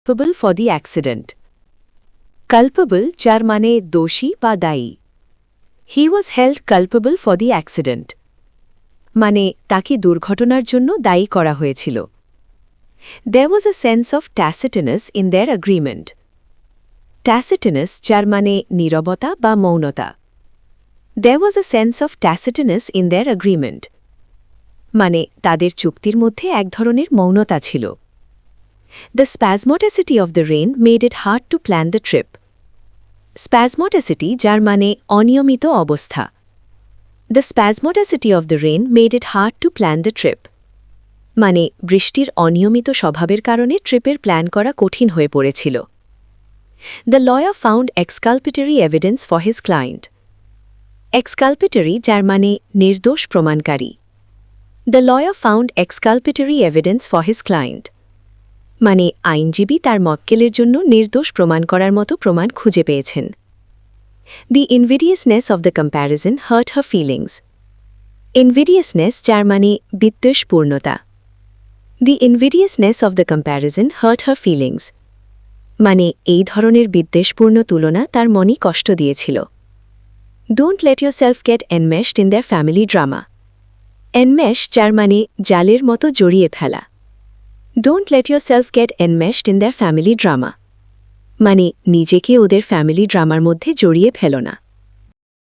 culpable for the accident. Culpable যার মানে দোষী বা দায়ী। He was held culpable for the accident. মানে তাকে দুর্ঘটনার জন্য দায়ী করা হয়েছিল। There was a sense of tacitness in their agreement. Tacitinous যার মানে নীরবতা বা মৌনতা। There was a sense of tacitness in their agreement. মানে তাদের চুক্তির মধ্যে এক ধরনের মৌনতা ছিল। The spasmodicity of the rain made it hard to plan the trip. Spasmodicity যার মানে অনিয়মিত অবস্থা। The spasmodicity of the rain made it hard to plan the trip. মানে বৃষ্টির অনিয়মিত স্বভাবের কারণে ট্রিপের প্ল্যান করা কঠিন হয়ে পড়েছিল। The lawyer found exculpatory evidence for his client. Exculpatory যার মানে নির্দোষ প্রমাণকারী। The lawyer found exculpatory evidence for his client. মানে আইনজীবী তার মক্কেলের জন্য নির্দোষ প্রমাণ করার মতো প্রমাণ খুঁজে পেয়েছেন। The invidiousness of the comparison hurt her feelings. Invidiousness যার মানে বিদ্বেষপূর্ণতা। The invidiousness of the comparison hurt her feelings. মানে এই ধরনের বিদ্বেষপূর্ণ তুলনা তার মনে কষ্ট দিয়েছিল। Don't let yourself get enmeshed in their family drama. Enmesh যার মানে জালের মতো জড়িয়ে ফেলা। Don't let yourself get enmeshed in their family drama. মানে নিজেকে ওদের ফ্যামিলি ড্রামার মধ্যে জড়িয়ে ফেলো না।